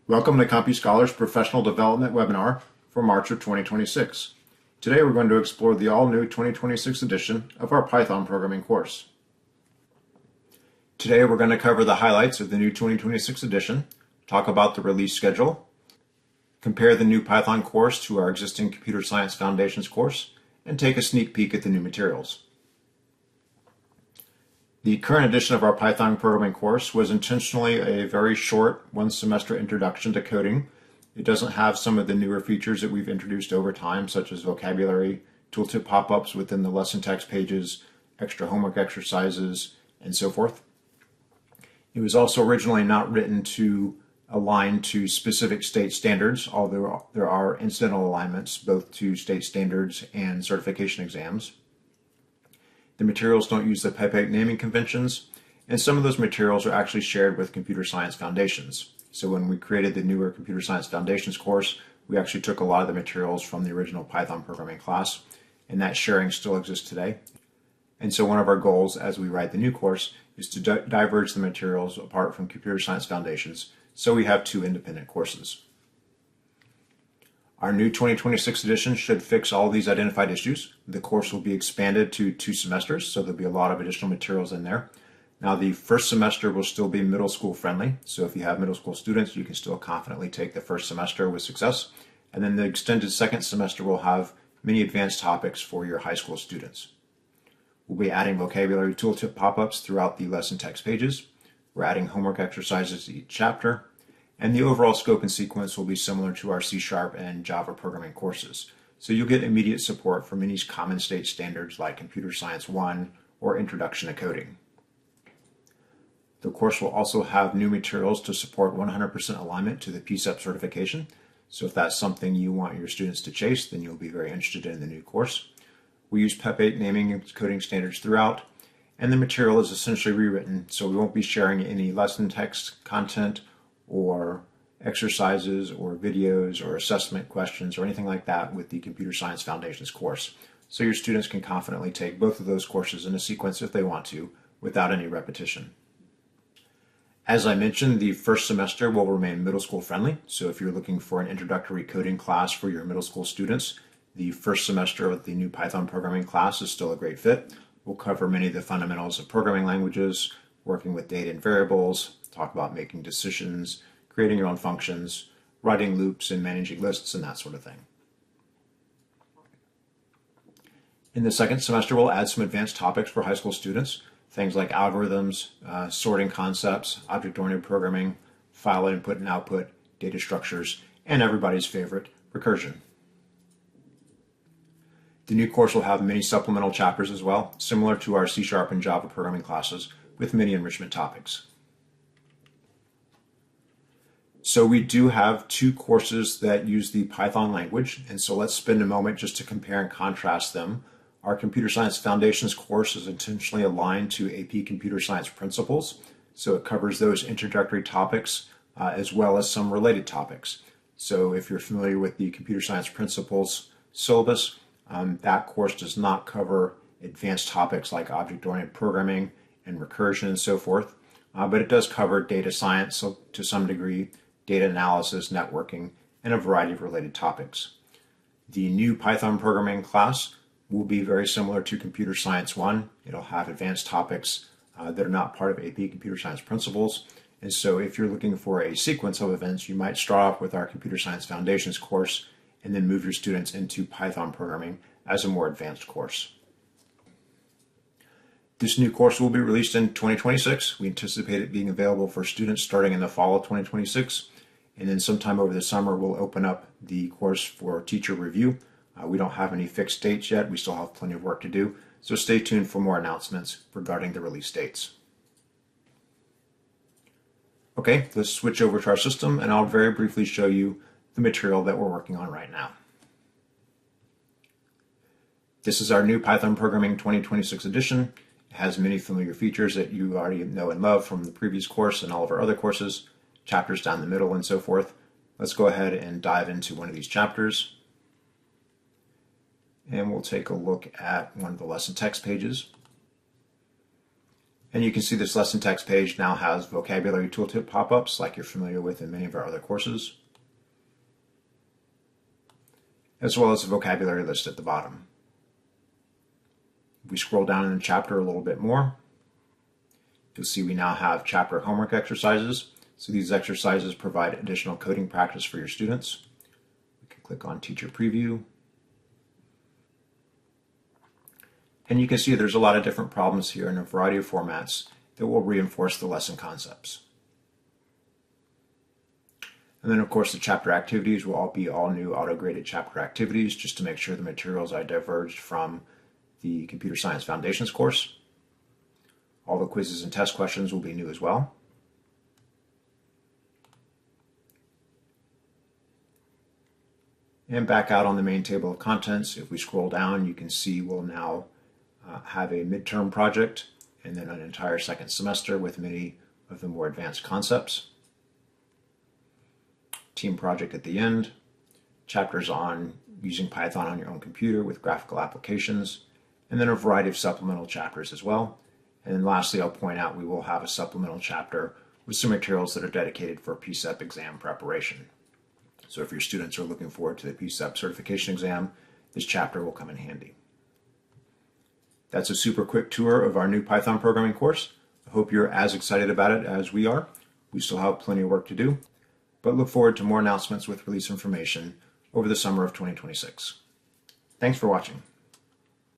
Welcome to CompuScholar's Professional Development webinar for March of 2026. Today we're going to explore the all-new 2026 edition of our Python programming course. Today we're going to cover the highlights of the new 2026 edition, talk about the release schedule, compare the new Python course to our existing Computer Science Foundations course, and take a sneak peek at the new materials. The current edition of our Python programming course was intentionally a very short one-semester introduction to coding. It doesn't have some of the newer features that we've introduced over time, such as vocabulary, tooltip pop-ups within the lesson text pages, extra homework exercises, and so forth. It was also originally not written to align to specific state standards, although there are incidental alignments both to state standards and certification exams. The materials don't use the Pipette naming conventions, and some of those materials are actually shared with Computer Science Foundations. So when we created the newer Computer Science Foundations course, we actually took a lot of the materials from the original Python programming class, and that sharing still exists today. And so one of our goals as we write the new course is to diverge the materials apart from Computer Science Foundations, so we have two independent courses. Our new 2026 edition should fix all of these identified issues. The course will be expanded to 2 semesters, so there'll be a lot of additional materials in there. Now, the first semester will still be middle school friendly, so if you have middle school students, you can still confidently take the first semester with success. And then the extended second semester will have many advanced topics for your high school students. We'll be adding vocabulary tooltip pop-ups throughout the lesson text pages. We're adding homework exercises to each chapter. And the overall scope and sequence will be similar to our C# and Java programming courses. So you'll get immediate support for many common state standards like Computer Science 1 or Introduction to Coding. The course will also have new materials to support 100% alignment to the PCEP certification. So if that's something you want your students to chase, then you'll be very interested in the new course. We use Pipette naming and coding standards throughout, and the material is essentially rewritten, so we won't be sharing any lesson text content or exercises or videos or assessment questions or anything like that with the Computer Science Foundations course. So your students can confidently take both of those courses in a sequence if they want to, without any repetition. As I mentioned, the first semester will remain middle school friendly. So if you're looking for an introductory coding class for your middle school students, the first semester of the new Python programming class is still a great fit. We'll cover many of the fundamentals of programming languages, working with data and variables, talk about making decisions, creating your own functions, writing loops and managing lists, and that sort of thing. In the second semester, we'll add some advanced topics for high school students, things like algorithms, sorting concepts, object-oriented programming, file input and output, data structures, and everybody's favorite, recursion. The new course will have many supplemental chapters as well, similar to our C# and Java programming classes, with many enrichment topics. So we do have 2 courses that use the Python language, and so let's spend a moment just to compare and contrast them. Our Computer Science Foundations course is intentionally aligned to AP Computer Science Principles, so it covers those introductory topics as well as some related topics. So if you're familiar with the Computer Science Principles syllabus, that course does not cover advanced topics like object-oriented programming and recursion and so forth, but it does cover data science to some degree, data analysis, networking, and a variety of related topics. The new Python programming class will be very similar to Computer Science 1. It'll have advanced topics that are not part of AP Computer Science Principles. And so if you're looking for a sequence of events, you might start off with our Computer Science Foundations course and then move your students into Python programming as a more advanced course. This new course will be released in 2026. We anticipate it being available for students starting in the fall of 2026. And then sometime over the summer, we'll open up the course for teacher review. We don't have any fixed dates yet. We still have plenty of work to do. So stay tuned for more announcements regarding the release dates. Okay, let's switch over to our system, and I'll very briefly show you the material that we're working on right now. This is our new Python Programming 2026 edition. It has many familiar features that you already know and love from the previous course and all of our other courses, chapters down the middle and so forth. Let's go ahead and dive into one of these chapters. And we'll take a look at one of the lesson text pages. And you can see this lesson text page now has vocabulary tooltip pop-ups like you're familiar with in many of our other courses, as well as a vocabulary list at the bottom. If we scroll down in the chapter a little bit more, you'll see we now have chapter homework exercises. So these exercises provide additional coding practice for your students. We can click on Teacher Preview. And you can see there's a lot of different problems here in a variety of formats that will reinforce the lesson concepts. And then of course the chapter activities will all be all new auto-graded chapter activities just to make sure the materials are diverged from the Computer Science Foundations course. All the quizzes and test questions will be new as well. And back out on the main table of contents, if we scroll down, you can see we'll now have a midterm project and then an entire second semester with many of the more advanced concepts. Team project at the end, chapters on using Python on your own computer with graphical applications, and then a variety of supplemental chapters as well. And then lastly, I'll point out we will have a supplemental chapter with some materials that are dedicated for PSEP exam preparation. So if your students are looking forward to the PSEP certification exam, this chapter will come in handy. That's a super quick tour of our new Python programming course. I hope you're as excited about it as we are. We still have plenty of work to do, but look forward to more announcements with release information over the summer of 2026. Thanks for watching.